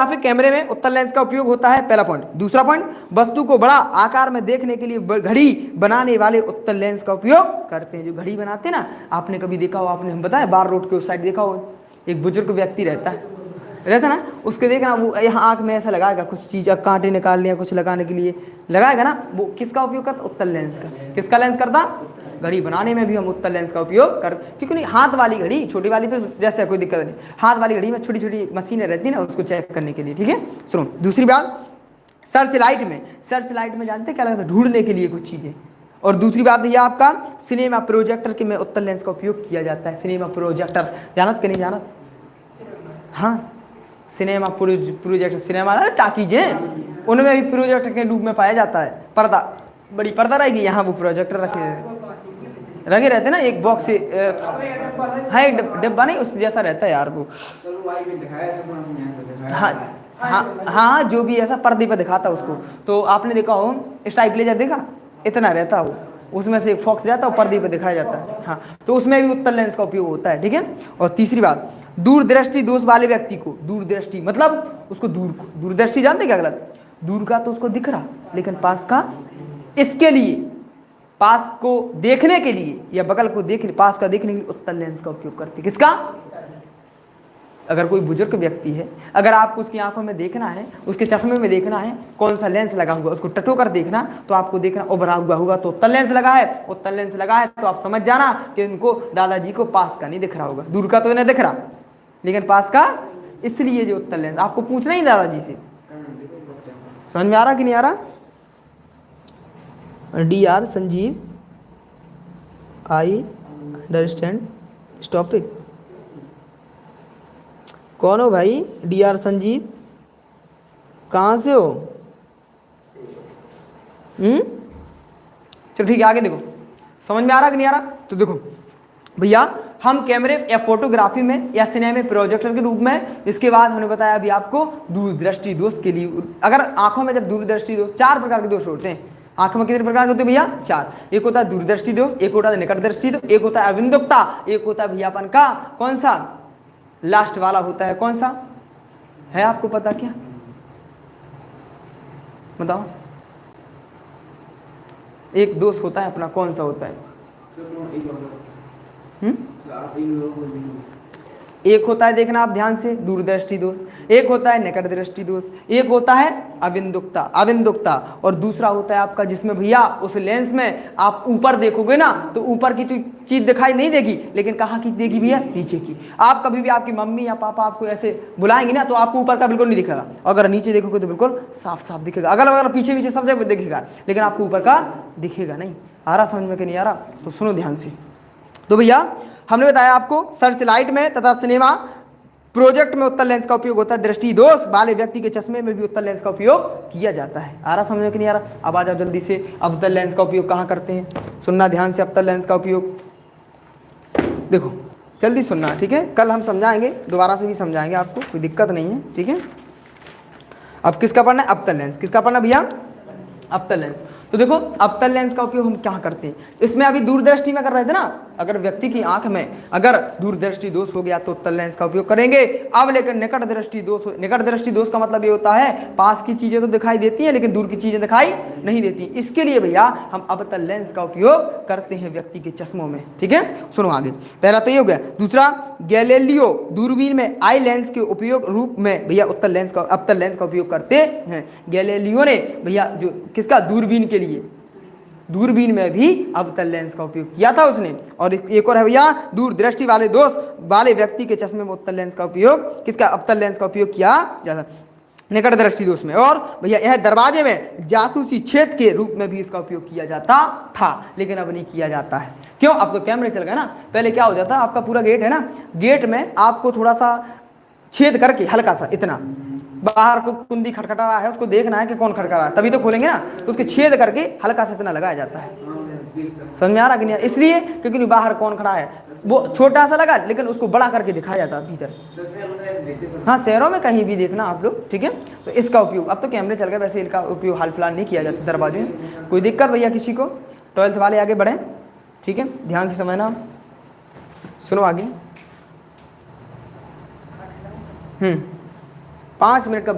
Photographic कैमरे में उत्तल लेंस का उपयोग होता है, पहला पॉइंट। दूसरा पॉइंट, वस्तु को बड़ा आकार में देखने के लिए घड़ी बनाने वाले उत्तल लेंस का उपयोग करते हैं। जो घड़ी बनाते हैं ना, आपने कभी देखा हो, आपने हम बताया बार रोड के उस साइड देखा हो, एक बुजुर्ग व्यक्ति रहता ना, उसके देखना वो यहाँ आँख में ऐसा लगाएगा कुछ चीज़, कांटे निकालने या कुछ लगाने के लिए लगाएगा ना, वो किसका उपयोग करता? उत्तल लेंस का। किसका लेंस करता? घड़ी बनाने में भी हम उत्तल लेंस का उपयोग कर, क्योंकि नहीं हाथ वाली घड़ी, छोटी वाली तो जैसे कोई दिक्कत नहीं, हाथ वाली घड़ी में छोटी छोटी मशीनें रहती है ना, उसको चेक करने के लिए। ठीक है, सुनो दूसरी बात, सर्च लाइट में जानते क्या लगता है? ढूंढने के लिए कुछ चीज़ें। और दूसरी बात भैया आपका सिनेमा प्रोजेक्टर के में उत्तल लेंस का उपयोग किया जाता है। सिनेमा प्रोजेक्टर जानत कि नहीं जानत? हाँ, सिनेमा प्रोजेक्टर, सिनेमा टाकीज है, उनमें भी प्रोजेक्टर के रूप में पाया जाता है। पर्दा, बड़ी पर्दा रहेगी, यहाँ वो प्रोजेक्टर रखे रहते ना, एक बॉक्स से हाँ, एक डिब्बा नहीं उस जैसा रहता है यार वो। हाँ हाँ हाँ, जो भी ऐसा पर्दे पर दिखाता उसको, तो आपने देखा हो स्टाइप्लेजर देखा, इतना रहता वो, उसमें से एक फॉक्स जाता है और पर्दे पर दिखाया जाता है। हाँ, तो उसमें भी उत्तल लेंस का उपयोग होता है। ठीक है, और तीसरी बात, दूरदृष्टि दोष वाले व्यक्ति को, दूरदृष्टि मतलब उसको दूरदृष्टि जानते क्या गलत? दूर का तो उसको दिख रहा, लेकिन पास का, इसके लिए पास को देखने के लिए या बगल को देखने, पास का देखने के लिए उत्तल लेंस का उपयोग करते। किसका? अगर कोई बुजुर्ग व्यक्ति है, अगर आपको उसकी आंखों में देखना है, उसके चश्मे में देखना है कौन सा लेंस लगा हुआ, उसको टटो कर देखना, तो आपको देखना उभरा हुआ होगा तो उत्तल लेंस लगा है। उत्तल लेंस लगा है तो आप समझ जाना कि उनको, दादाजी को पास का नहीं दिख रहा होगा, दूर का तो इन्हें दिख रहा, लेकिन पास का, इसलिए जो उत्तल लेंस। आपको पूछना ही दादाजी से। समझ में आ रहा कि नहीं आ रहा? DR Sanjeev, I understand this topic. कौन हो भाई? DR संजीव, कहाँ से हो? चलो ठीक है, आगे देखो, समझ में आ रहा कि नहीं आ रहा? तो देखो भैया, हम कैमरे या फोटोग्राफी में या सिनेमा प्रोजेक्टर के रूप में, इसके बाद हमने बताया अभी आपको दूरदृष्टि दोष के लिए, अगर आंखों में जब दूरदृष्टि दोष, 4 प्रकार के दोष होते हैं आंखों में। कितने प्रकार के होते हैं भैया? 4। एक होता है दूरदृष्टि दोष, एक होता है निकट दृष्टि दोष, एक होता है अविंदुकता, एक होता है भैयापन का कौन सा लास्ट वाला होता है, कौन सा है आपको पता क्या? बताओ। एक दोष होता है अपना, कौन सा होता है? एक होता है, देखना आप ध्यान से, दूरदृष्टि दोष, एक होता है निकट दृष्टि दोष, एक होता है अविंदुकता, और दूसरा होता है आपका जिसमें भैया उस लेंस में आप ऊपर देखोगे ना तो ऊपर की चीज दिखाई नहीं देगी, लेकिन कहाँ की देगी भैया? नीचे की। आप कभी भी, आपकी मम्मी या पापा आपको ऐसे बुलाएंगे ना तो आपको ऊपर का बिल्कुल नहीं दिखेगा, अगर नीचे देखोगे तो बिल्कुल साफ साफ दिखेगा, अगर पीछे सब जगह दिखेगा, लेकिन आपको ऊपर का दिखेगा नहीं। आ रहा समझ में कि नहीं आ रहा? तो सुनो ध्यान से। तो भैया हमने बताया आपको सर्च लाइट में तथा सिनेमा प्रोजेक्ट में उत्तल लेंस का उपयोग होता है। दृष्टि दोष वाले व्यक्ति के चश्मे में भी उत्तल लेंस का उपयोग किया जाता है। आ रहा समझ में कि नहीं आ रहा? अब आ जाओ जल्दी से, अवतल लेंस का उपयोग कहाँ करते हैं? सुनना ध्यान से, अवतल लेंस का उपयोग देखो, जल्दी सुनना, ठीक है? कल हम समझाएंगे, दोबारा से भी समझाएंगे आपको, कोई दिक्कत नहीं है, ठीक है? अब किसका पढ़ना है? अवतल लेंस। किसका पढ़ना भैया? अवतल लेंस। तो देखो अवतल लेंस का उपयोग हम क्या करते हैं, इसमें अभी दूरदृष्टि में कर रहे थे ना, अगर व्यक्ति की आंख में अगर दूरदृष्टि दोष हो गया तो उत्तल लेंस का उपयोग करेंगे। अब लेकिन निकट दृष्टि दोष का मतलब ये होता है पास की चीजें तो दिखाई देती हैं लेकिन दूर की चीजें दिखाई नहीं देती, इसके लिए भैया हम अवतल लेंस का उपयोग करते हैं व्यक्ति के चश्मों में, ठीक है? सुनो आगे, पहला तो ये हो गया। दूसरा, गैलीलियो दूरबीन में आई लेंस के उपयोग रूप में भैया अवतल लेंस का उपयोग करते हैं। गैलीलियो ने भैया जो किसका, दूरबीन के लिए, दूरबीन में भी अवतल लेंस का उपयोग किया था उसने। और एक और है भैया, दूरदृष्टि वाले दोष वाले व्यक्ति के चश्मे में उत्तल लेंस का उपयोग, किसका, अवतल लेंस का उपयोग किया जाता, निकट दृष्टि दोष में। और भैया यह दरवाजे में जासूसी छेद के रूप में भी इसका उपयोग किया जाता था, लेकिन अब नहीं किया जाता है। क्यों? अब तो कैमरे चल गए ना। पहले क्या हो जाता, आपका पूरा गेट है ना, गेट में आपको थोड़ा सा छेद करके हल्का सा, इतना बाहर को कुंडी खटखटा रहा है उसको देखना है कि कौन खटखटा रहा है, तभी तो खोलेंगे ना, तो उसके छेद करके हल्का सा इतना लगाया जाता है। समझ में आ रहा कि नहीं? इसलिए क्योंकि बाहर कौन खड़ा है, वो छोटा सा लगा लेकिन उसको बड़ा करके दिखाया जाता है भीतर। हाँ, शहरों में कहीं भी देखना आप लोग, ठीक है? तो इसका उपयोग, अब तो कैमरे चल गए, वैसे इनका उपयोग हाल फिलहाल नहीं किया जाता दरवाजे में। कोई दिक्कत भैया किसी को? 12th वाले आगे बढ़े, ठीक है? ध्यान से समझना, सुनो आगे। 5 मिनट का